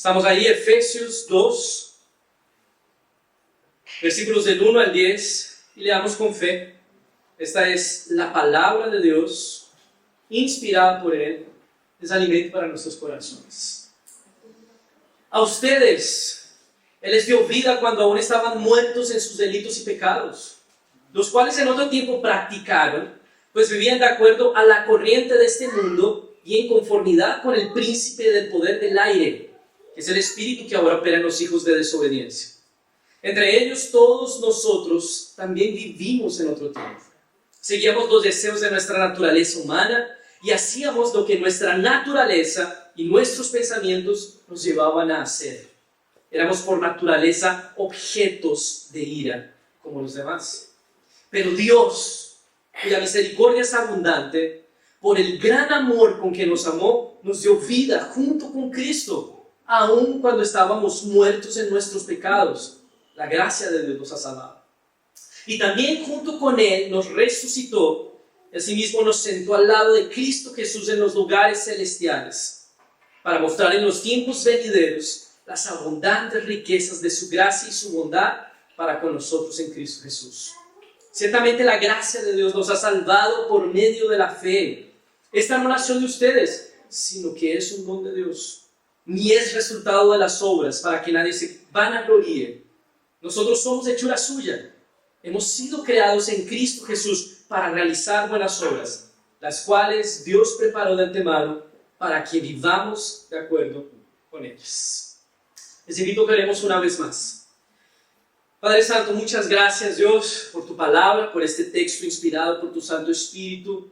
Estamos ahí, Efesios 2, versículos del 1 al 10, y leamos con fe. Esta es la palabra de Dios, inspirada por Él, es alimento para nuestros corazones. A ustedes, Él les dio vida cuando aún estaban muertos en sus delitos y pecados, los cuales en otro tiempo practicaron, pues vivían de acuerdo a la corriente de este mundo y en conformidad con el príncipe del poder del aire, que es el espíritu que ahora opera en los hijos de desobediencia. Entre ellos todos nosotros también vivimos en otro tiempo. Seguíamos los deseos de nuestra naturaleza humana y hacíamos lo que nuestra naturaleza y nuestros pensamientos nos llevaban a hacer. Éramos por naturaleza objetos de ira, como los demás. Pero Dios, cuya misericordia es abundante, por el gran amor con que nos amó, nos dio vida junto con Cristo, aun cuando estábamos muertos en nuestros pecados. La gracia de Dios nos ha salvado. Y también junto con Él nos resucitó, y asimismo nos sentó al lado de Cristo Jesús en los lugares celestiales, para mostrar en los tiempos venideros las abundantes riquezas de su gracia y su bondad para con nosotros en Cristo Jesús. Ciertamente la gracia de Dios nos ha salvado por medio de la fe. Esta no nació de ustedes, sino que es un don de Dios, ni es resultado de las obras para que nadie se vanagloríe. Nosotros somos hechura suya. Hemos sido creados en Cristo Jesús para realizar buenas obras, las cuales Dios preparó de antemano para que vivamos de acuerdo con ellas. Les invito a que oremos una vez más. Padre Santo, muchas gracias, Dios, por tu palabra, por este texto inspirado por tu Santo Espíritu,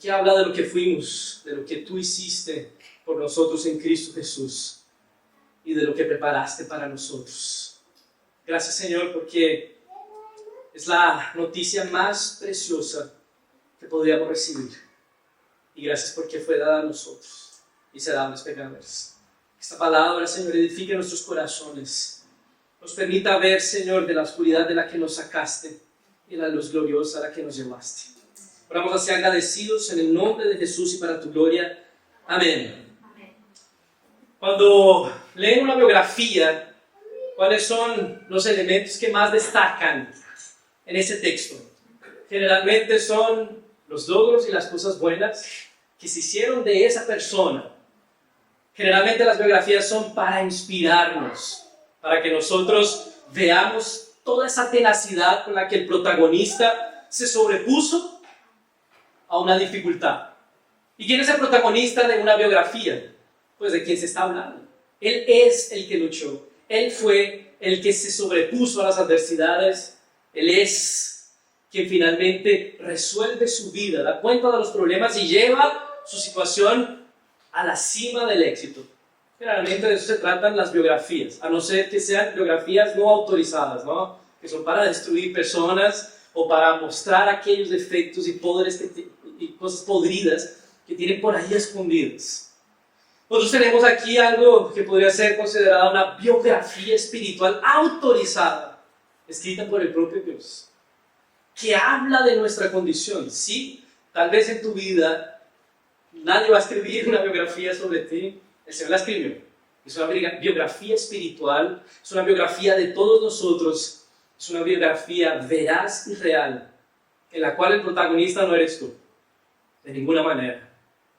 que habla de lo que fuimos, de lo que tú hiciste por nosotros en Cristo Jesús y de lo que preparaste para nosotros. Gracias, Señor, porque es la noticia más preciosa que podríamos recibir. Y gracias porque fue dada a nosotros y será a los pecadores. Esta palabra, Señor, edifique nuestros corazones. Nos permita ver, Señor, de la oscuridad de la que nos sacaste y la luz gloriosa a la que nos llevaste. Oramos así agradecidos en el nombre de Jesús y para tu gloria. Amén. Cuando leen una biografía, ¿cuáles son los elementos que más destacan en ese texto? Generalmente son los logros y las cosas buenas que se hicieron de esa persona. Generalmente las biografías son para inspirarnos, para que nosotros veamos toda esa tenacidad con la que el protagonista se sobrepuso a una dificultad. ¿Y quién es el protagonista de una biografía? Pues de quién se está hablando. Él es el que luchó. Él fue el que se sobrepuso a las adversidades. Él es quien finalmente resuelve su vida, da cuenta de los problemas y lleva su situación a la cima del éxito. Generalmente de eso se tratan las biografías, a no ser que sean biografías no autorizadas, ¿no? Que son para destruir personas o para mostrar aquellos defectos y poderes y cosas podridas que tienen por ahí escondidas. Nosotros tenemos aquí algo que podría ser considerada una biografía espiritual autorizada, escrita por el propio Dios, que habla de nuestra condición. Sí, tal vez en tu vida nadie va a escribir una biografía sobre ti, el Señor la escribió. Es una biografía espiritual, es una biografía de todos nosotros, es una biografía veraz y real, en la cual el protagonista no eres tú, de ninguna manera,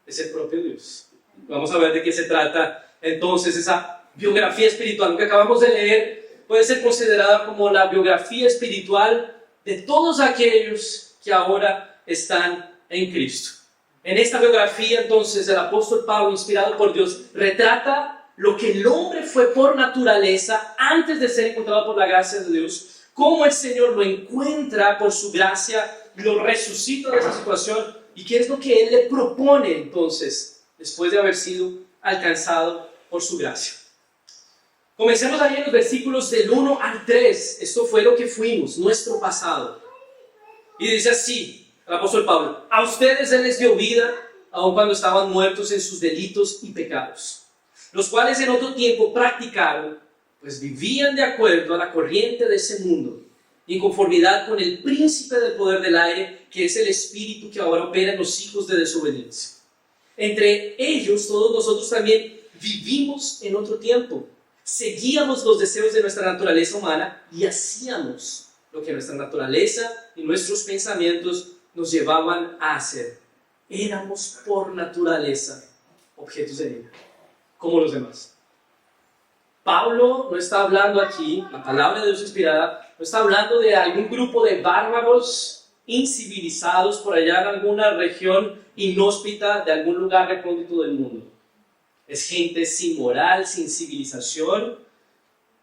es el propio Dios. Vamos a ver de qué se trata entonces esa biografía espiritual. Lo que acabamos de leer puede ser considerada como la biografía espiritual de todos aquellos que ahora están en Cristo. En esta biografía entonces el apóstol Pablo, inspirado por Dios, retrata lo que el hombre fue por naturaleza antes de ser encontrado por la gracia de Dios, cómo el Señor lo encuentra por su gracia, lo resucita de esa situación y qué es lo que Él le propone entonces después de haber sido alcanzado por su gracia. Comencemos ahí en los versículos del 1 al 3. Esto fue lo que fuimos, nuestro pasado. Y dice así el apóstol Pablo: a ustedes Él les dio vida, aun cuando estaban muertos en sus delitos y pecados, los cuales en otro tiempo practicaron, pues vivían de acuerdo a la corriente de ese mundo, y en conformidad con el príncipe del poder del aire, que es el espíritu que ahora opera en los hijos de desobediencia. Entre ellos todos nosotros también Vivimos en otro tiempo. Seguíamos los deseos de nuestra naturaleza humana y hacíamos lo que nuestra naturaleza y nuestros pensamientos nos llevaban a hacer. Éramos por naturaleza objetos de ira, como los demás. Pablo no está hablando aquí, la palabra de Dios inspirada, no está hablando de algún grupo de bárbaros incivilizados por allá en alguna región inhóspita de algún lugar recóndito del mundo. Es gente sin moral, sin civilización.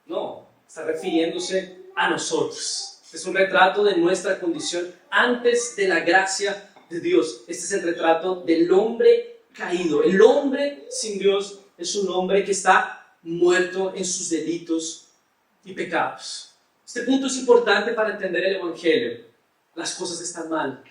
No, está refiriéndose a nosotros. Es un retrato de nuestra condición antes de la gracia de Dios. Este es el retrato del hombre caído. El hombre sin Dios es un hombre que está muerto en sus delitos y pecados. Este punto es importante para entender el Evangelio. Las cosas están mal.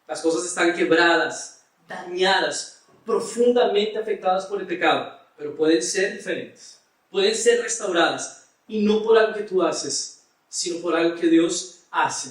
Las cosas están quebradas, dañadas, profundamente afectadas por el pecado, pero pueden ser diferentes, pueden ser restauradas, y no por algo que tú haces, sino por algo que Dios hace.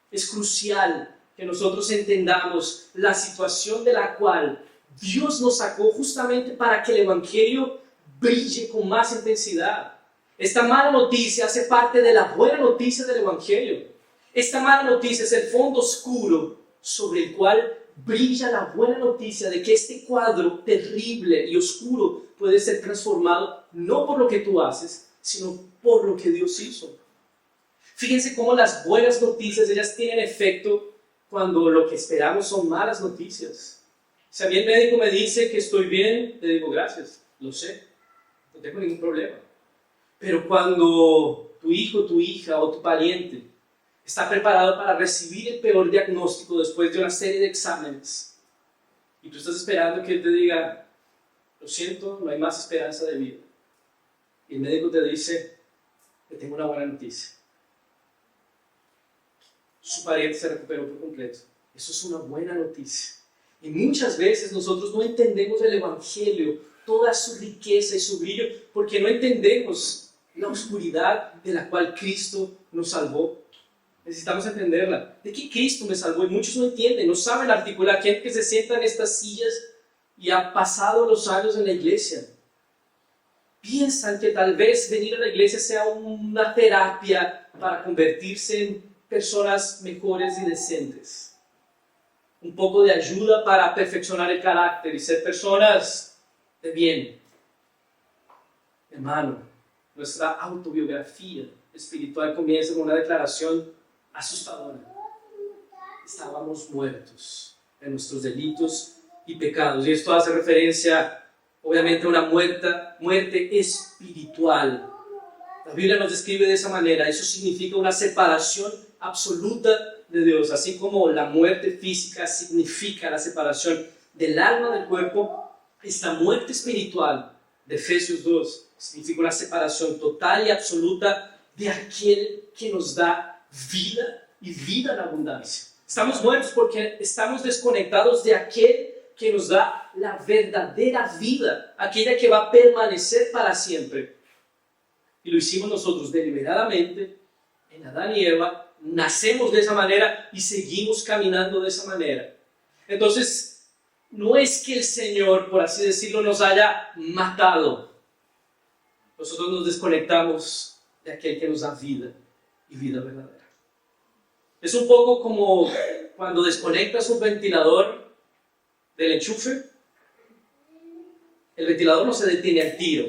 Es crucial que nosotros entendamos la situación de la cual Dios nos sacó justamente para que el Evangelio brille con más intensidad. Esta mala noticia hace parte de la buena noticia del Evangelio. Esta mala noticia es el fondo oscuro sobre el cual brilla la buena noticia de que este cuadro terrible y oscuro puede ser transformado no por lo que tú haces, sino por lo que Dios hizo. Fíjense cómo las buenas noticias, ellas tienen efecto cuando lo que esperamos son malas noticias. Si a mí el médico me dice que estoy bien, le digo gracias, lo sé, no tengo ningún problema. Pero cuando tu hijo, tu hija o tu pariente está preparado para recibir el peor diagnóstico después de una serie de exámenes, y tú estás esperando que él te diga, lo siento, no hay más esperanza de vida, y el médico te dice, te tengo una buena noticia, su pariente se recuperó por completo. Eso es una buena noticia. Y muchas veces nosotros no entendemos el Evangelio, toda su riqueza y su brillo, porque no entendemos la oscuridad de la cual Cristo nos salvó. Necesitamos entenderla. ¿De qué Cristo me salvó? Y muchos no entienden, no saben articular. Gente que se sienta en estas sillas y ha pasado los años en la iglesia, piensan que tal vez venir a la iglesia sea una terapia para convertirse en personas mejores y decentes. Un poco de ayuda para perfeccionar el carácter y ser personas de bien. Hermano, nuestra autobiografía espiritual comienza con una declaración asustadora. Estábamos muertos en nuestros delitos y pecados. Y esto hace referencia, obviamente, a una muerte espiritual. La Biblia nos describe de esa manera. Eso significa una separación absoluta de Dios. Así como la muerte física significa la separación del alma del cuerpo, esta muerte espiritual de Efesios 2 significa una separación total y absoluta de aquel que nos da vida y vida en abundancia. Estamos muertos porque estamos desconectados de aquel que nos da la verdadera vida, aquella que va a permanecer para siempre. Y lo hicimos nosotros deliberadamente en Adán y Eva. Nacemos de esa manera y seguimos caminando de esa manera. Entonces, no es que el Señor, por así decirlo, nos haya matado. Nosotros nos desconectamos de aquel que nos da vida y vida verdadera. Es un poco como cuando desconectas un ventilador del enchufe. El ventilador no se detiene al tiro.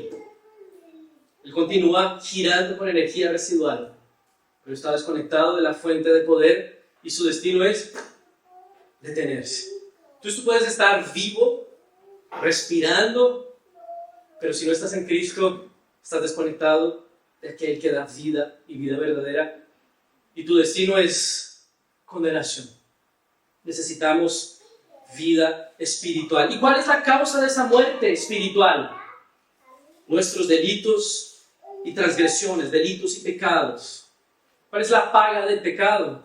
Él continúa girando con energía residual, pero está desconectado de la fuente de poder y su destino es detenerse. Entonces tú puedes estar vivo, respirando, pero si no estás en Cristo, estás desconectado de aquel que da vida y vida verdadera, y tu destino es condenación. Necesitamos vida espiritual. ¿Y cuál es la causa de esa muerte espiritual? Nuestros delitos y transgresiones, delitos y pecados. ¿Cuál es la paga del pecado?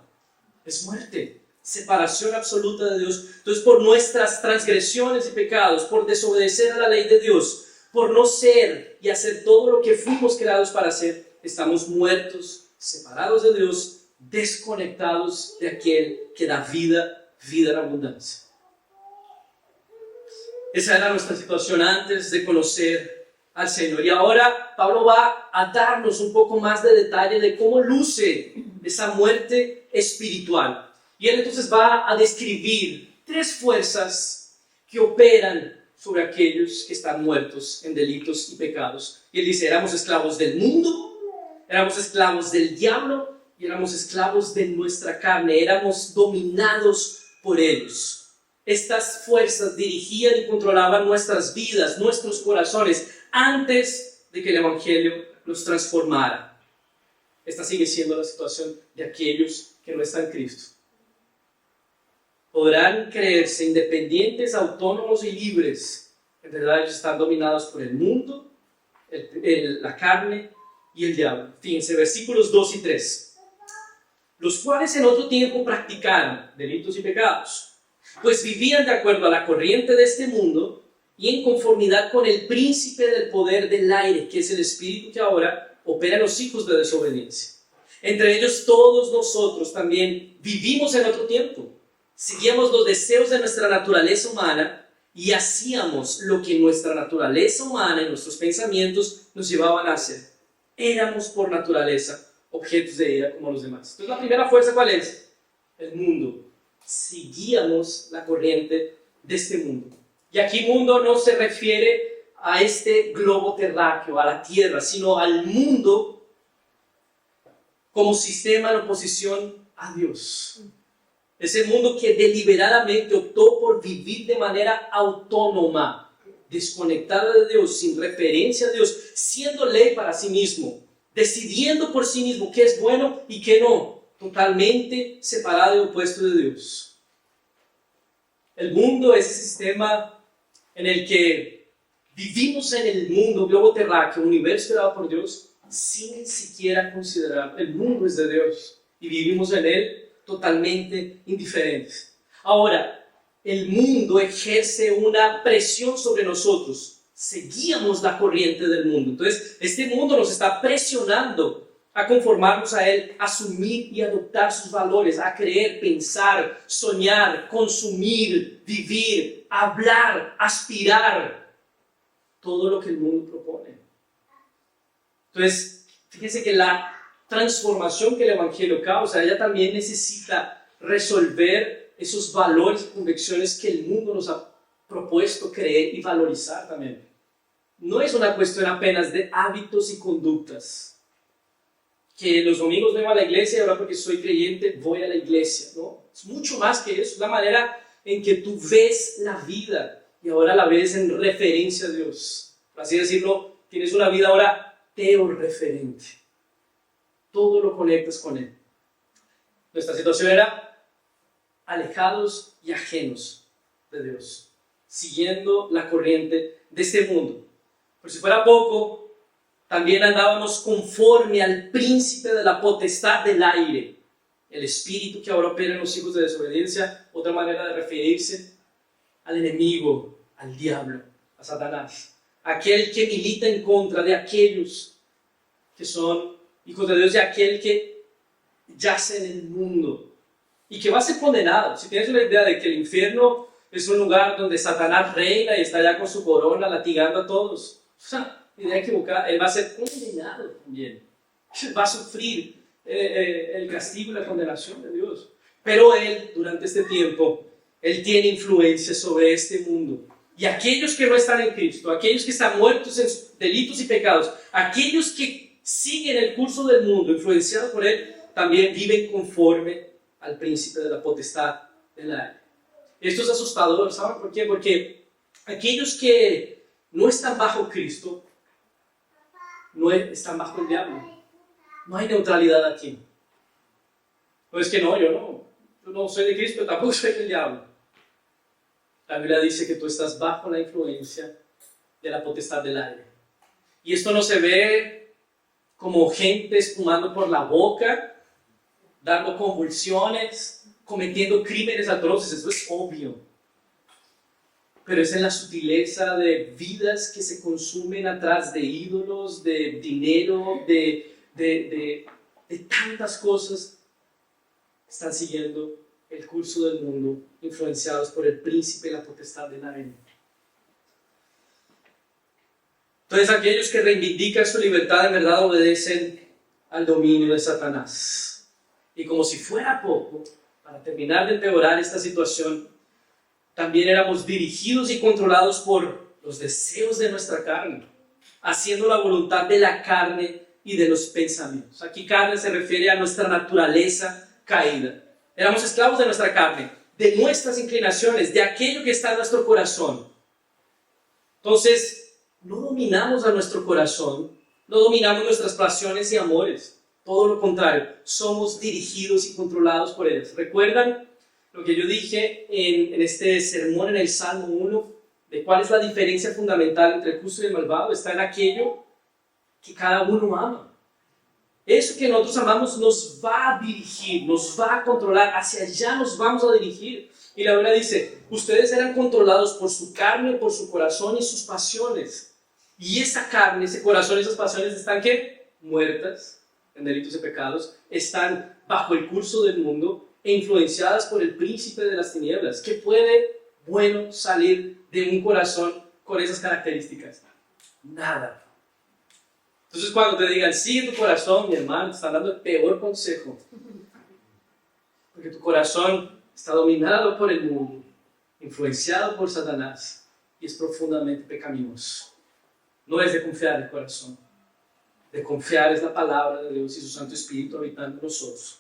Es muerte, separación absoluta de Dios. Entonces, por nuestras transgresiones y pecados, por desobedecer a la ley de Dios, por no ser y hacer todo lo que fuimos creados para hacer, estamos muertos, separados de Dios, desconectados de aquel que da vida, vida en abundancia. Esa era nuestra situación antes de conocer al Señor. Y ahora Pablo va a darnos un poco más de detalle de cómo luce esa muerte espiritual. Y él entonces va a describir 3 fuerzas que operan sobre aquellos que están muertos en delitos y pecados. Y él dice, éramos esclavos del mundo, éramos esclavos del diablo y éramos esclavos de nuestra carne, éramos dominados por ellos. Estas fuerzas dirigían y controlaban nuestras vidas, nuestros corazones, antes de que el Evangelio los transformara. Esta sigue siendo la situación de aquellos que no están en Cristo. Podrán creerse independientes, autónomos y libres. En verdad ellos están dominados por el mundo, la carne y el diablo. Fíjense, versículos 2 y 3. Los cuales en otro tiempo practicaron delitos y pecados, pues vivían de acuerdo a la corriente de este mundo y en conformidad con el príncipe del poder del aire, que es el espíritu que ahora opera en los hijos de desobediencia. Entre ellos todos nosotros también vivimos en otro tiempo. Seguíamos los deseos de nuestra naturaleza humana y hacíamos lo que nuestra naturaleza humana y nuestros pensamientos nos llevaban a hacer. Éramos por naturaleza objetos de ira como los demás. Entonces la primera fuerza, ¿cuál es? El mundo. Seguíamos la corriente de este mundo. Y aquí mundo no se refiere a este globo terráqueo, a la tierra, sino al mundo como sistema en oposición a Dios. Ese mundo que deliberadamente optó por vivir de manera autónoma, desconectada de Dios, sin referencia a Dios, siendo ley para sí mismo, decidiendo por sí mismo qué es bueno y qué no, totalmente separado y opuesto de Dios. El mundo es ese sistema en el que vivimos en el mundo, globo terráqueo, universo creado por Dios, sin siquiera considerar el mundo es de Dios y vivimos en él totalmente indiferentes. Ahora, el mundo ejerce una presión sobre nosotros. Seguíamos la corriente del mundo. Entonces, este mundo nos está presionando a conformarnos a él, a asumir y adoptar sus valores, a creer, pensar, soñar, consumir, vivir, hablar, aspirar. Todo lo que el mundo propone. Entonces, fíjense que la transformación que el Evangelio causa, ella también necesita resolver esos valores y convicciones que el mundo nos ha propuesto creer y valorizar también. No es una cuestión apenas de hábitos y conductas. Que los domingos vengo a la iglesia y ahora porque soy creyente voy a la iglesia, ¿no? Es mucho más que eso, es la manera en que tú ves la vida y ahora la ves en referencia a Dios. Por así decirlo, tienes una vida ahora teorreferente. Todo lo conectas con Él. Nuestra situación era alejados y ajenos de Dios, siguiendo la corriente de este mundo. Por si fuera poco, también andábamos conforme al príncipe de la potestad del aire, el espíritu que ahora opera en los hijos de desobediencia, otra manera de referirse al enemigo, al diablo, a Satanás, aquel que milita en contra de aquellos que son hijos de Dios y aquel que yace en el mundo y que va a ser condenado. Si tienes una idea de que el infierno es un lugar donde Satanás reina y está allá con su corona latigando a todos, idea equivocada. Él va a ser condenado también. Él va a sufrir el castigo y la condenación de Dios. Pero él, durante este tiempo, él tiene influencia sobre este mundo. Y aquellos que no están en Cristo, aquellos que están muertos en delitos y pecados, aquellos que siguen el curso del mundo, influenciados por él, también viven conforme al príncipe de la potestad del aire. Esto es asustador, ¿saben por qué? Porque aquellos que no están bajo Cristo, no están bajo el diablo. No hay neutralidad aquí. No es que yo no soy de Cristo, pero tampoco soy del diablo. La Biblia dice que tú estás bajo la influencia de la potestad del aire. Y esto no se ve como gente espumando por la boca, dando convulsiones, cometiendo crímenes atroces. Eso es obvio. Pero es en la sutileza de vidas que se consumen atrás de ídolos, de dinero, de tantas cosas. Están siguiendo el curso del mundo, influenciados por el príncipe y la potestad del aire. Entonces aquellos que reivindican su libertad en verdad obedecen al dominio de Satanás. Y como si fuera poco, para terminar de empeorar esta situación, también éramos dirigidos y controlados por los deseos de nuestra carne, haciendo la voluntad de la carne y de los pensamientos. Aquí carne se refiere a nuestra naturaleza caída. Éramos esclavos de nuestra carne, de nuestras inclinaciones, de aquello que está en nuestro corazón. Entonces, no dominamos a nuestro corazón, no dominamos nuestras pasiones y amores. Todo lo contrario, somos dirigidos y controlados por ellas. ¿Recuerdan lo que yo dije en este sermón en el Salmo 1? De cuál es la diferencia fundamental entre el justo y el malvado. Está en aquello que cada uno ama. Eso que nosotros amamos nos va a dirigir, nos va a controlar, hacia allá nos vamos a dirigir. Y la Biblia dice, ustedes eran controlados por su carne, por su corazón y sus pasiones. Y esa carne, ese corazón y esas pasiones están ¿qué? Muertas en delitos y pecados, están bajo el curso del mundo e influenciadas por el príncipe de las tinieblas. ¿Qué puede bueno salir de un corazón con esas características? Nada. Entonces cuando te digan, sigue tu corazón, mi hermano, te están dando el peor consejo. Porque tu corazón está dominado por el mundo, influenciado por Satanás y es profundamente pecaminoso. No es de confiar el corazón. De confiar es la palabra de Dios y su Santo Espíritu habitando en nosotros.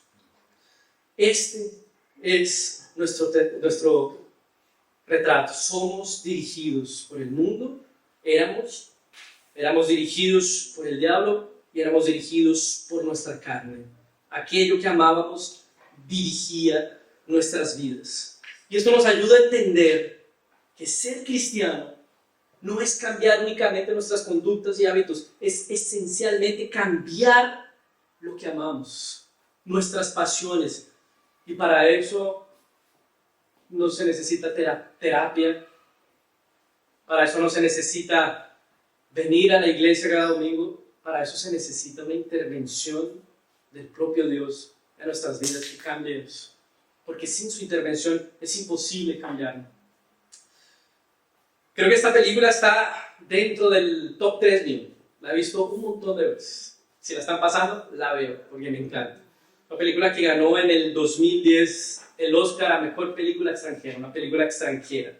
Este es nuestro retrato. Somos dirigidos por el mundo, éramos dirigidos por el diablo y éramos dirigidos por nuestra carne. Aquello que amábamos dirigía nuestras vidas. Y esto nos ayuda a entender que ser cristiano no es cambiar únicamente nuestras conductas y hábitos, es esencialmente cambiar lo que amamos, nuestras pasiones. Y para eso no se necesita terapia, para eso no se necesita venir a la iglesia cada domingo, para eso se necesita una intervención del propio Dios en nuestras vidas que cambie eso. Porque sin su intervención es imposible cambiarlo. Creo que esta película está dentro del top 3 mío. La he visto un montón de veces. Si la están pasando, la veo, porque me encanta. Una película que ganó en el 2010 el Oscar a Mejor Película Extranjera. Una película extranjera.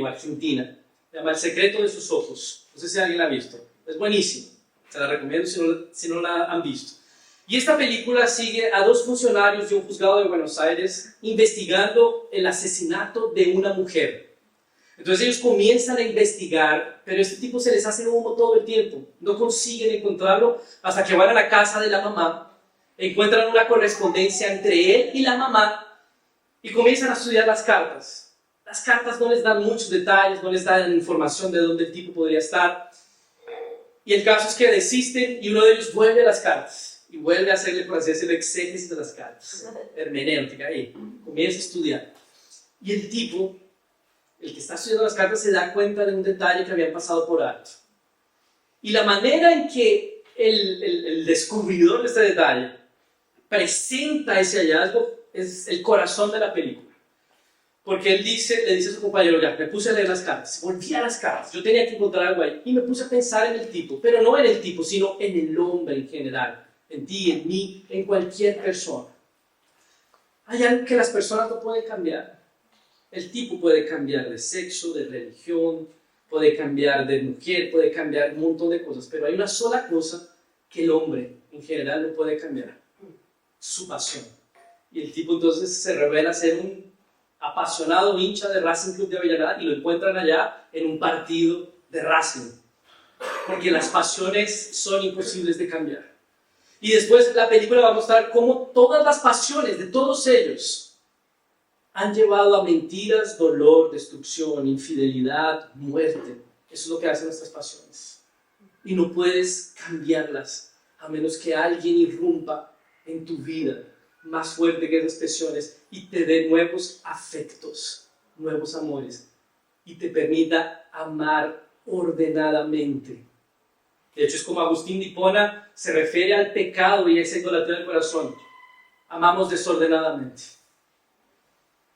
Argentina. Se llama El Secreto de sus Ojos. No sé si alguien la ha visto. Es buenísima. Se la recomiendo si no la han visto. Y esta película sigue a dos funcionarios de un juzgado de Buenos Aires investigando el asesinato de una mujer. Entonces ellos comienzan a investigar, pero este tipo se les hace humo todo el tiempo. No consiguen encontrarlo hasta que van a la casa de la mamá, encuentran una correspondencia entre él y la mamá y comienzan a estudiar las cartas. Las cartas no les dan muchos detalles, no les dan información de dónde el tipo podría estar. Y el caso es que desisten y uno de ellos vuelve a las cartas y vuelve a hacerle, por así decirlo, exégesis de las cartas. Hermenéutica, ahí. Comienza a estudiar. Y el tipo, el que está estudiando las cartas, se da cuenta de un detalle que habían pasado por alto. Y la manera en que el descubridor de este detalle presenta ese hallazgo es el corazón de la película. Porque él le dice a su compañero, ya, me puse a leer las cartas, volví a las cartas, yo tenía que encontrar algo ahí, y me puse a pensar en el tipo, pero no en el tipo, sino en el hombre en general, en ti, en mí, en cualquier persona. Hay algo que las personas no pueden cambiar. El tipo puede cambiar de sexo, de religión, puede cambiar de mujer, puede cambiar un montón de cosas, pero hay una sola cosa que el hombre en general no puede cambiar, su pasión. Y el tipo entonces se revela ser un apasionado hincha de Racing Club de Avellaneda y lo encuentran allá en un partido de Racing, porque las pasiones son imposibles de cambiar. Y después la película va a mostrar cómo todas las pasiones de todos ellos han llevado a mentiras, dolor, destrucción, infidelidad, muerte. Eso es lo que hacen nuestras pasiones. Y no puedes cambiarlas a menos que alguien irrumpa en tu vida más fuerte que esas pasiones y te dé nuevos afectos, nuevos amores y te permita amar ordenadamente. De hecho, es como Agustín de Hipona se refiere al pecado y esa idolatría del corazón. Amamos desordenadamente,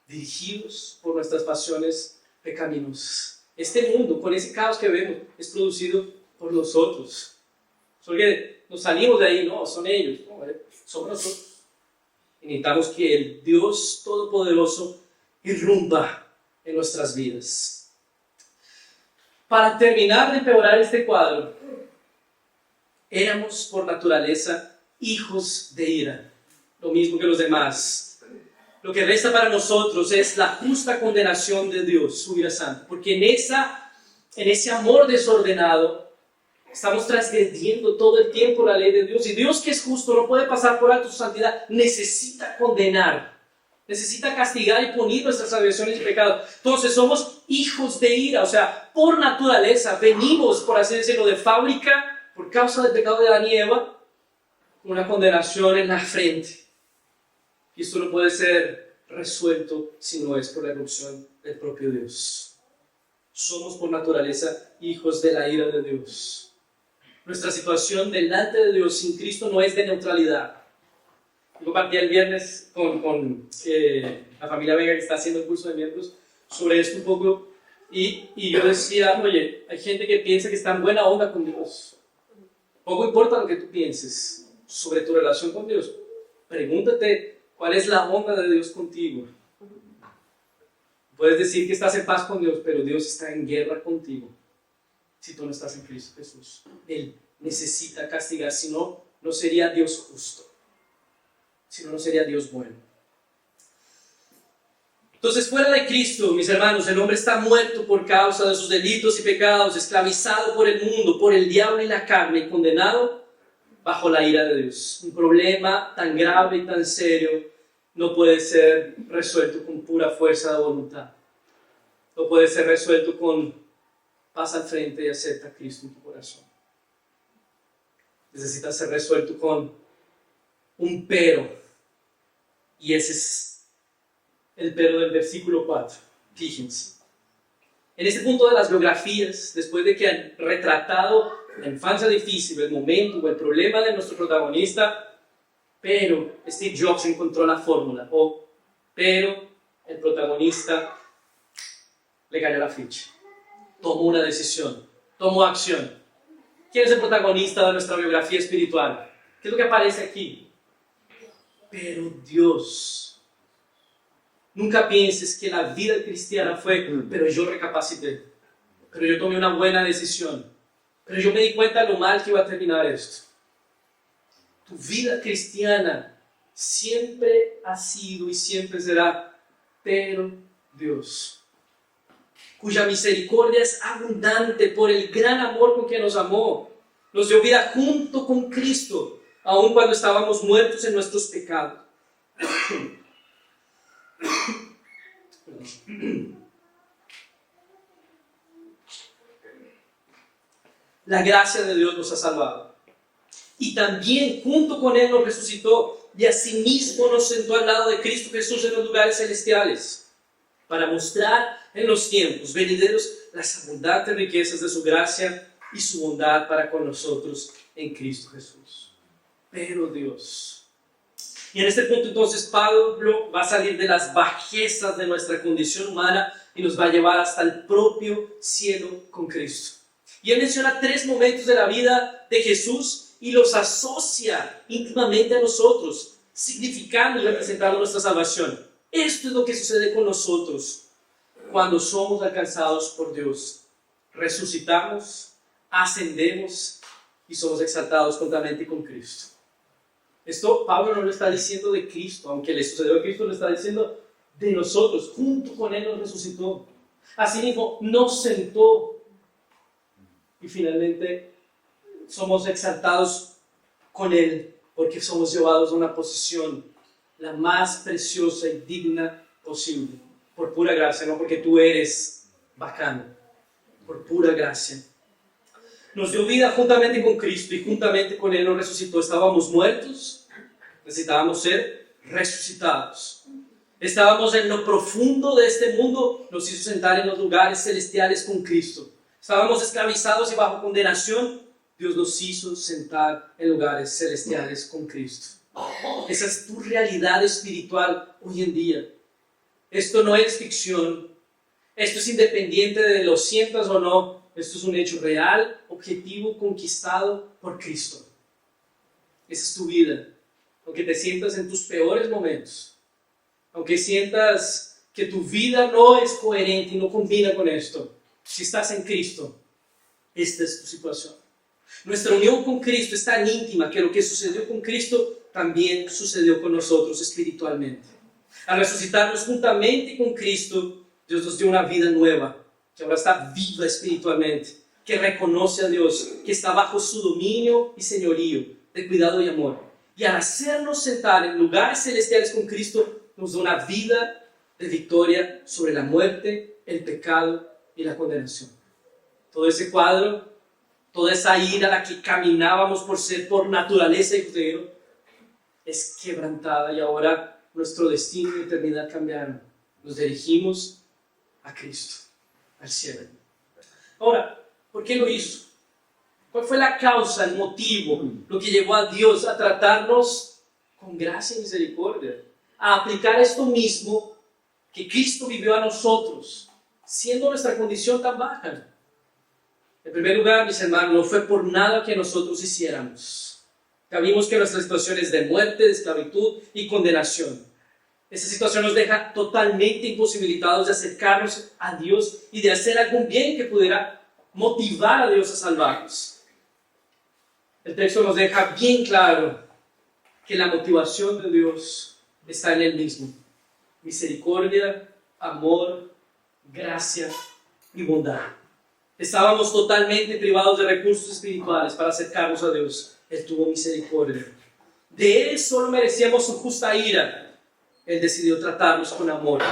dirigidos por nuestras pasiones pecaminosas. Este mundo, con ese caos que vemos, es producido por nosotros. Porque nos salimos de ahí, no, son ellos, no, somos nosotros. Y necesitamos que el Dios Todopoderoso irrumpa en nuestras vidas. Para terminar de empeorar este cuadro, éramos por naturaleza hijos de ira, lo mismo que los demás. Lo que resta para nosotros es la justa condenación de Dios, su ira santa, porque en ese amor desordenado estamos transgrediendo todo el tiempo la ley de Dios, y Dios, que es justo, no puede pasar por alto su santidad, necesita condenar, necesita castigar y punir nuestras agresiones y pecados. Entonces somos hijos de ira, o sea, por naturaleza venimos, por así decirlo, de fábrica, por causa del pecado de Adán y Eva, con una condenación en la frente. Y esto no puede ser resuelto si no es por la erupción del propio Dios. Somos por naturaleza hijos de la ira de Dios. Nuestra situación delante de Dios sin Cristo no es de neutralidad. Yo compartí el viernes con la familia Vega, que está haciendo el curso de miembros, sobre esto un poco, y yo decía, oye, hay gente que piensa que está en buena onda con Dios. Poco importa lo que tú pienses sobre tu relación con Dios. Pregúntate cuál es la onda de Dios contigo. Puedes decir que estás en paz con Dios, pero Dios está en guerra contigo si tú no estás en Cristo Jesús. Él necesita castigar, si no, no sería Dios justo. Si no, no sería Dios bueno. Entonces, fuera de Cristo, mis hermanos, el hombre está muerto por causa de sus delitos y pecados, esclavizado por el mundo, por el diablo y la carne, y condenado bajo la ira de Dios. Un problema tan grave y tan serio no puede ser resuelto con pura fuerza de voluntad. No puede ser resuelto con pasa al frente y acepta a Cristo en tu corazón. Necesita ser resuelto con un pero. Y ese es el pero del versículo 4. Fíjense. En este punto de las biografías, después de que han retratado la infancia difícil, el momento o el problema de nuestro protagonista, pero Steve Jobs encontró la fórmula, pero el protagonista le cayó la ficha, tomó una decisión, tomó acción. ¿Quién es el protagonista de nuestra biografía espiritual? ¿Qué es lo que aparece aquí? Pero Dios. Nunca pienses que la vida cristiana fue, pero yo recapacité, pero yo tomé una buena decisión, pero yo me di cuenta de lo mal que iba a terminar esto. Tu vida cristiana siempre ha sido y siempre será, pero Dios, cuya misericordia es abundante por el gran amor con que nos amó, nos dio vida junto con Cristo, aun cuando estábamos muertos en nuestros pecados. La gracia de Dios nos ha salvado y también junto con Él nos resucitó y asimismo nos sentó al lado de Cristo Jesús en los lugares celestiales para mostrar en los tiempos venideros las abundantes riquezas de su gracia y su bondad para con nosotros en Cristo Jesús. Pero Dios. Y en este punto entonces Pablo va a salir de las bajezas de nuestra condición humana y nos va a llevar hasta el propio cielo con Cristo. Y él menciona 3 momentos de la vida de Jesús y los asocia íntimamente a nosotros, significando y representando nuestra salvación. Esto es lo que sucede con nosotros cuando somos alcanzados por Dios. Resucitamos, ascendemos y somos exaltados juntamente con Cristo. Esto Pablo no lo está diciendo de Cristo, aunque le sucedió a Cristo, lo está diciendo de nosotros. Junto con Él nos resucitó. Asimismo, nos sentó. Y finalmente somos exaltados con Él porque somos llevados a una posición la más preciosa y digna posible. Por pura gracia, no porque tú eres bacano. Por pura gracia. Nos dio vida juntamente con Cristo y juntamente con Él nos resucitó. Estábamos muertos, necesitábamos ser resucitados. Estábamos en lo profundo de este mundo, nos hizo sentar en los lugares celestiales con Cristo. Estábamos esclavizados y bajo condenación, Dios nos hizo sentar en lugares celestiales con Cristo. Esa es tu realidad espiritual hoy en día. Esto no es ficción, esto es independiente de lo sientas o no. Esto es un hecho real, objetivo, conquistado por Cristo. Esa es tu vida. Aunque te sientas en tus peores momentos, aunque sientas que tu vida no es coherente y no combina con esto, si estás en Cristo, esta es tu situación. Nuestra unión con Cristo es tan íntima que lo que sucedió con Cristo también sucedió con nosotros espiritualmente. Al resucitarnos juntamente con Cristo, Dios nos dio una vida nueva, que ahora está viva espiritualmente, que reconoce a Dios, que está bajo su dominio y señorío, de cuidado y amor. Y al hacernos sentar en lugares celestiales con Cristo, nos da una vida de victoria sobre la muerte, el pecado y la condenación. Todo ese cuadro, toda esa ira a la que caminábamos por ser por naturaleza hijos, es quebrantada y ahora nuestro destino y eternidad cambiaron. Nos dirigimos a Cristo, al cielo. Ahora, ¿por qué lo hizo? ¿Cuál fue la causa, el motivo, lo que llevó a Dios a tratarnos con gracia y misericordia? A aplicar esto mismo que Cristo vivió a nosotros, siendo nuestra condición tan baja. En primer lugar, mis hermanos, no fue por nada que nosotros hiciéramos. Ya vimos que nuestra situación es de muerte, de esclavitud y condenación. Esta situación nos deja totalmente imposibilitados de acercarnos a Dios y de hacer algún bien que pudiera motivar a Dios a salvarnos. El texto nos deja bien claro que la motivación de Dios está en Él mismo. Misericordia, amor, gracia y bondad. Estábamos totalmente privados de recursos espirituales para acercarnos a Dios. Él tuvo misericordia. De Él solo merecíamos su justa ira. Él decidió tratarnos con amor.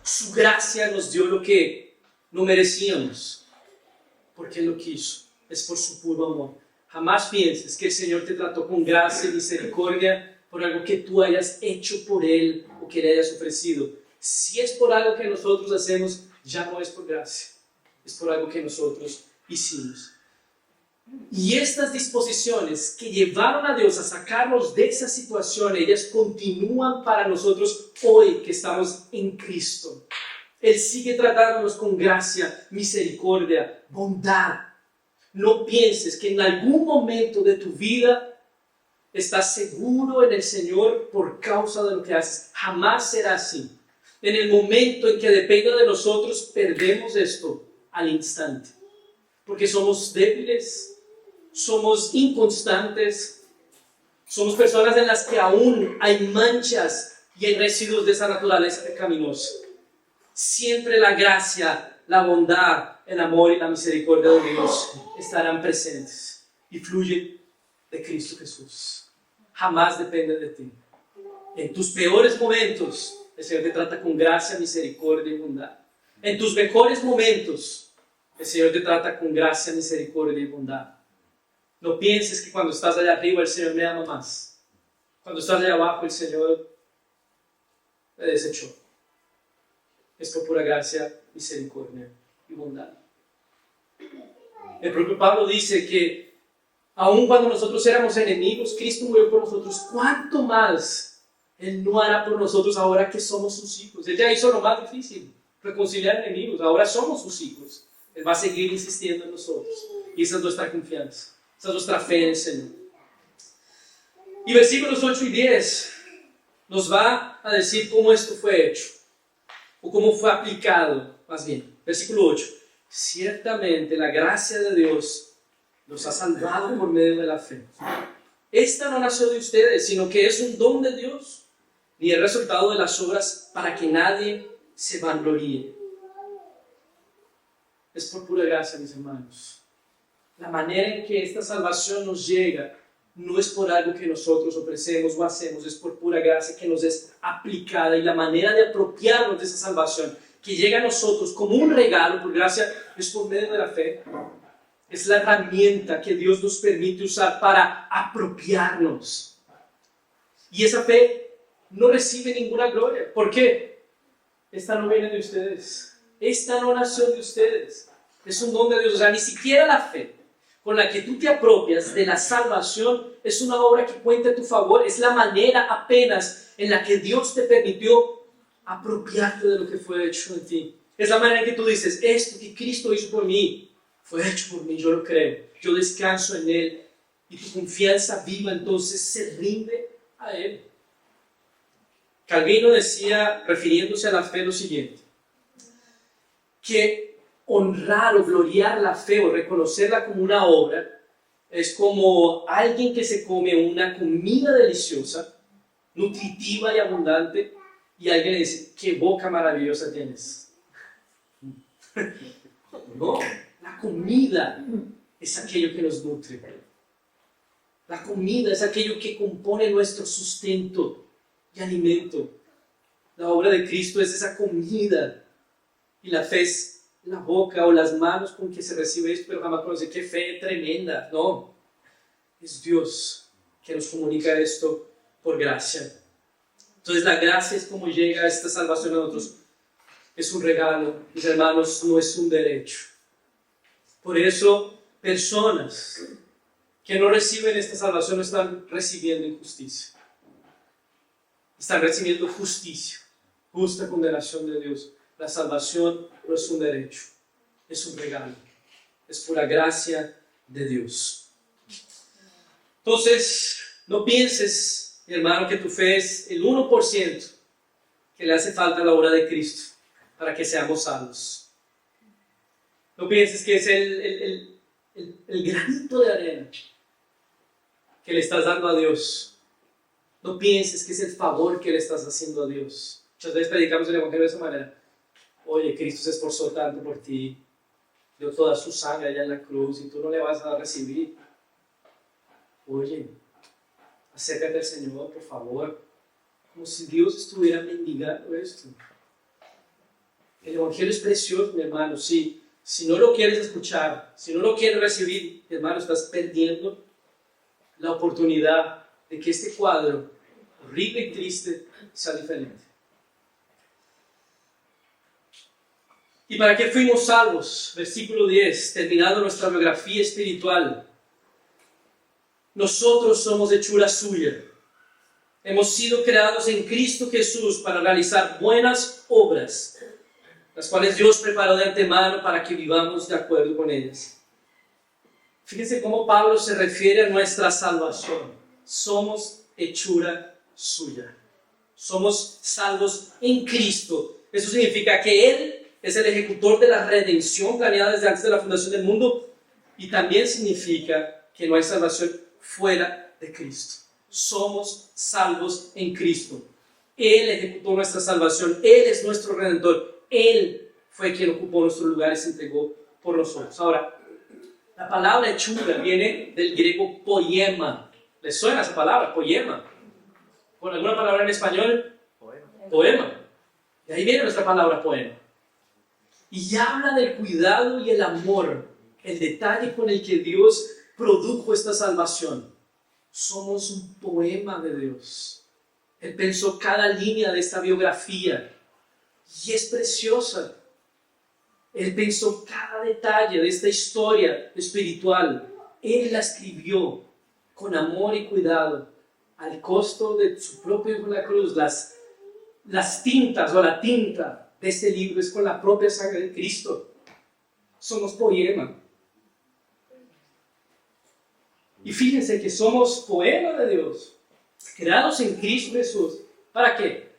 Su gracia nos dio lo que no merecíamos, porque Él lo quiso. Es por su puro amor. Jamás pienses que el Señor te trató con gracia y misericordia por algo que tú hayas hecho por Él o que le hayas ofrecido. Si es por algo que nosotros hacemos, ya no es por gracia. Es por algo que nosotros hicimos. Y estas disposiciones que llevaron a Dios a sacarnos de esa situación, ellas continúan para nosotros hoy que estamos en Cristo. Él sigue tratándonos con gracia, misericordia, bondad. No pienses que en algún momento de tu vida estás seguro en el Señor por causa de lo que haces. Jamás será así. En el momento en que dependa de nosotros, perdemos esto al instante. Porque somos débiles, somos inconstantes, somos personas en las que aún hay manchas y hay residuos de esa naturaleza pecaminosa. Siempre la gracia, la bondad, el amor y la misericordia de Dios estarán presentes y fluyen de Cristo Jesús. Jamás depende de ti. En tus peores momentos, el Señor te trata con gracia, misericordia y bondad. En tus mejores momentos, el Señor te trata con gracia, misericordia y bondad. No pienses que cuando estás allá arriba el Señor me ama más. Cuando estás allá abajo el Señor me desechó. Es por pura gracia, misericordia y bondad. El propio Pablo dice que aun cuando nosotros éramos enemigos, Cristo murió por nosotros. ¿Cuánto más Él no hará por nosotros ahora que somos sus hijos? Él ya hizo lo más difícil, reconciliar enemigos. Ahora somos sus hijos. Él va a seguir insistiendo en nosotros. Y esa es nuestra confianza. Esa es nuestra fe en el Señor. Y versículos 8 y 10 nos va a decir cómo esto fue hecho. O cómo fue aplicado, más bien. Versículo 8. Ciertamente la gracia de Dios nos ha salvado por medio de la fe. Esta no nació de ustedes, sino que es un don de Dios. Ni el resultado de las obras para que nadie se vangloríe. Es por pura gracia, mis hermanos. La manera en que esta salvación nos llega no es por algo que nosotros ofrecemos o hacemos, es por pura gracia que nos es aplicada, y la manera de apropiarnos de esa salvación que llega a nosotros como un regalo por gracia es por medio de la fe. Es la herramienta que Dios nos permite usar para apropiarnos. Y esa fe no recibe ninguna gloria. ¿Por qué? Esta no viene de ustedes. Esta no nació de ustedes. Es un don de Dios. O sea, ni siquiera la fe con la que tú te apropias de la salvación es una obra que cuenta a tu favor. Es la manera apenas en la que Dios te permitió apropiarte de lo que fue hecho en ti. Es la manera en que tú dices, esto que Cristo hizo por mí, fue hecho por mí, yo lo creo, yo descanso en Él, y tu confianza viva entonces se rinde a Él. Calvino decía, refiriéndose a la fe, lo siguiente, que honrar o gloriar la fe o reconocerla como una obra es como alguien que se come una comida deliciosa, nutritiva y abundante, y alguien le dice, qué boca maravillosa tienes. No, la comida es aquello que nos nutre. La comida es aquello que compone nuestro sustento y alimento. La obra de Cristo es esa comida, y la fe es la boca o las manos con que se recibe esto, pero jamás conoce qué fe tremenda. No, es Dios que nos comunica esto por gracia. Entonces la gracia es como llega esta salvación a nosotros. Es un regalo, mis hermanos, no es un derecho. Por eso, personas que no reciben esta salvación no están recibiendo injusticia. Están recibiendo justicia, justa condenación de Dios. La salvación no es un derecho, es un regalo, es pura gracia de Dios. Entonces, no pienses, mi hermano, que tu fe es el 1% que le hace falta a la obra de Cristo para que seamos salvos. No pienses que es el granito de arena que le estás dando a Dios. No pienses que es el favor que le estás haciendo a Dios. Muchas veces predicamos el Evangelio de esa manera. Oye, Cristo se esforzó tanto por ti, dio toda su sangre allá en la cruz y tú no le vas a recibir. Oye, acércate al Señor, por favor. Como si Dios estuviera mendigando esto. El Evangelio es precioso, mi hermano. Si no lo quieres escuchar, si no lo quieres recibir, mi hermano, estás perdiendo la oportunidad de que este cuadro horrible y triste sea diferente. ¿Y para qué fuimos salvos? Versículo 10, terminando nuestra biografía espiritual. Nosotros somos hechura suya. Hemos sido creados en Cristo Jesús para realizar buenas obras, las cuales Dios preparó de antemano para que vivamos de acuerdo con ellas. Fíjense cómo Pablo se refiere a nuestra salvación. Somos hechura suya. Somos salvos en Cristo. Eso significa que Él es el ejecutor de la redención planeada desde antes de la fundación del mundo, y también significa que no hay salvación fuera de Cristo. Somos salvos en Cristo. Él ejecutó nuestra salvación. Él es nuestro Redentor. Él fue quien ocupó nuestro lugar y se entregó por nosotros. Ahora, la palabra hechura viene del griego poema. ¿Les suena esa palabra? Poema. ¿Con alguna palabra en español? Poema. De ahí viene nuestra palabra poema. Y habla del cuidado y el amor, el detalle con el que Dios produjo esta salvación. Somos un poema de Dios. Él pensó cada línea de esta biografía y es preciosa. Él pensó cada detalle de esta historia espiritual. Él la escribió con amor y cuidado, al costo de su propio hijo en la cruz. Las tintas o la tinta de este libro es con la propia sangre de Cristo. Somos poema. Y fíjense que somos poema de Dios, creados en Cristo Jesús. ¿Para qué?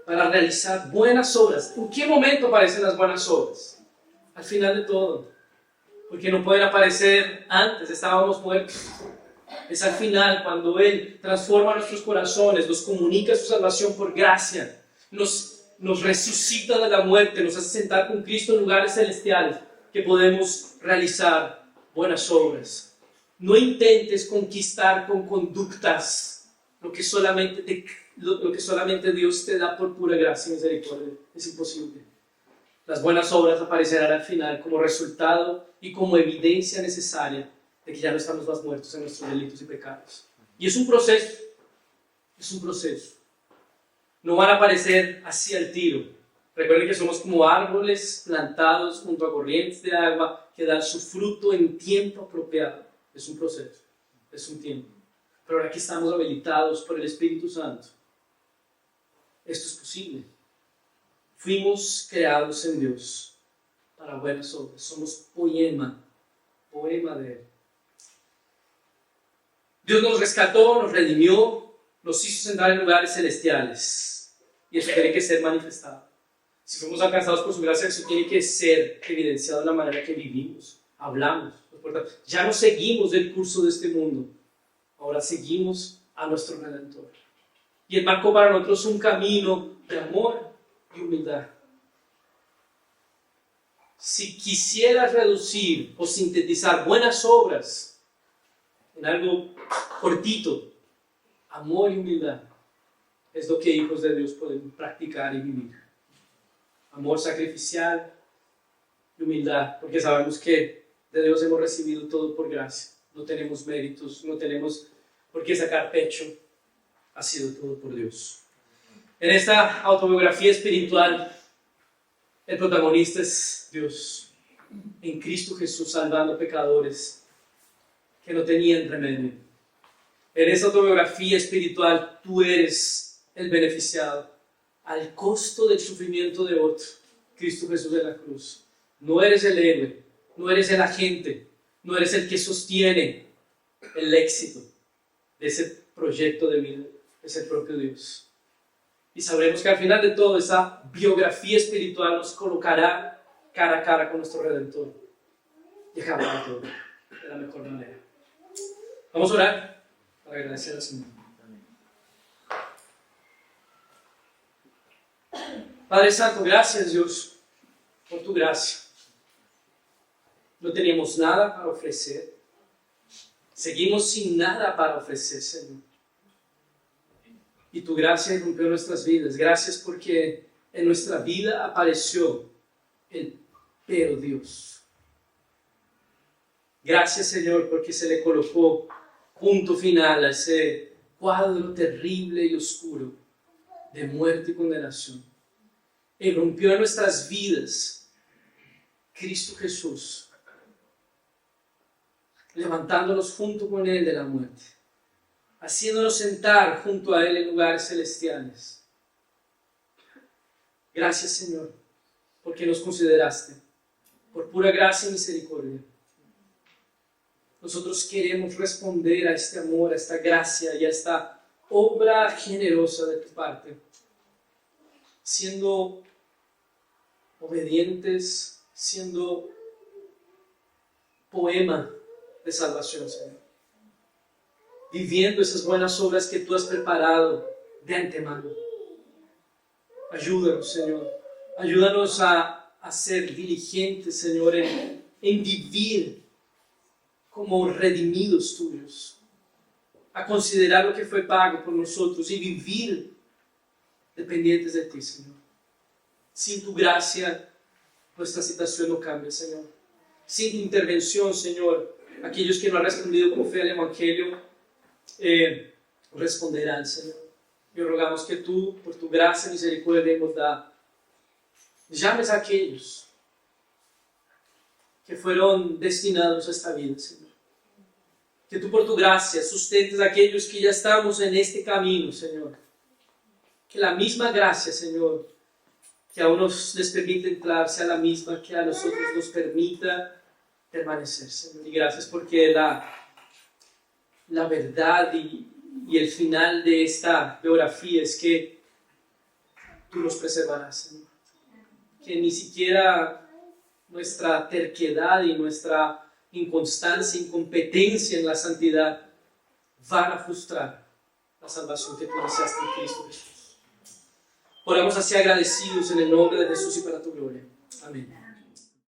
Para realizar buenas obras. ¿En qué momento aparecen las buenas obras? Al final de todo. Porque no pueden aparecer antes, estábamos muertos. Es al final cuando Él transforma nuestros corazones, nos comunica su salvación por gracia, nos resucita de la muerte, nos hace sentar con Cristo en lugares celestiales, que podemos realizar buenas obras. No intentes conquistar con conductas lo que solamente Dios te da por pura gracia y misericordia. Es imposible. Las buenas obras aparecerán al final como resultado y como evidencia necesaria de que ya no estamos más muertos en nuestros delitos y pecados. Y es un proceso. Es un proceso. No van a aparecer así al tiro. Recuerden que somos como árboles plantados junto a corrientes de agua que dan su fruto en tiempo apropiado. Es un proceso, es un tiempo. Pero ahora que estamos habilitados por el Espíritu Santo, esto es posible. Fuimos creados en Dios para para buenas obras. Somos poema de Él. Dios nos rescató, nos redimió, nos hizo sentar en lugares celestiales. Y eso tiene que ser manifestado. Si fuimos alcanzados por su gracia, eso tiene que ser evidenciado en la manera que vivimos, hablamos. Ya no seguimos el curso de este mundo, ahora seguimos a nuestro Redentor. Y Él marcó para nosotros un camino de amor y humildad. Si quisieras reducir o sintetizar buenas obras en algo cortito, amor y humildad es lo que hijos de Dios pueden practicar y vivir. Amor sacrificial y humildad, porque sabemos que de Dios hemos recibido todo por gracia. No tenemos méritos, no tenemos por qué sacar pecho. Ha sido todo por Dios. En esta autobiografía espiritual, el protagonista es Dios, en Cristo Jesús, salvando pecadores que no tenían remedio. En esta autobiografía espiritual, tú eres el beneficiado al costo del sufrimiento de otro, Cristo Jesús de la cruz. No eres el héroe, no eres el agente, no eres el que sostiene el éxito de ese proyecto de vida, es el propio Dios. Y sabremos que al final de todo, esa biografía espiritual nos colocará cara a cara con nuestro Redentor y acabará todo de la mejor manera. Vamos a orar para agradecer al Señor. Padre Santo, gracias Dios por tu gracia. No teníamos nada para ofrecer. Seguimos sin nada para ofrecer, Señor. Y tu gracia irrumpió en nuestras vidas. Gracias porque en nuestra vida apareció el pero Dios. Gracias, Señor, porque se le colocó punto final a ese cuadro terrible y oscuro de muerte y condenación. Irrumpió en nuestras vidas Cristo Jesús, levantándonos junto con Él de la muerte, haciéndonos sentar junto a Él en lugares celestiales. Gracias, Señor, porque nos consideraste, por pura gracia y misericordia. Nosotros queremos responder a este amor, a esta gracia y a esta obra generosa de tu parte, siendo obedientes, siendo poema de salvación, Señor. Viviendo esas buenas obras que tú has preparado de antemano. Ayúdanos, Señor. Ayúdanos a ser diligentes, Señor, en vivir como redimidos tuyos. A considerar lo que fue pago por nosotros y vivir dependientes de ti, Señor. Sin tu gracia, nuestra situación no cambia, Señor. Sin tu intervención, Señor, aquellos que no han respondido con fe al Evangelio, responderán, Señor. Y rogamos que tú, por tu gracia y misericordia, nos llames a aquellos que fueron destinados a esta vida, Señor. Que tú, por tu gracia, sustentes a aquellos que ya estamos en este camino, Señor. Que la misma gracia, Señor, que a unos les permite entrar, sea la misma que a nosotros nos permita permanecer, Señor. Y gracias porque la verdad y el final de esta biografía es que tú nos preservarás, Señor. Que ni siquiera nuestra terquedad y nuestra inconstancia, incompetencia en la santidad van a frustrar la salvación que tú deseaste en Cristo Jesús. Oramos así agradecidos en el nombre de Jesús y para tu gloria. Amén.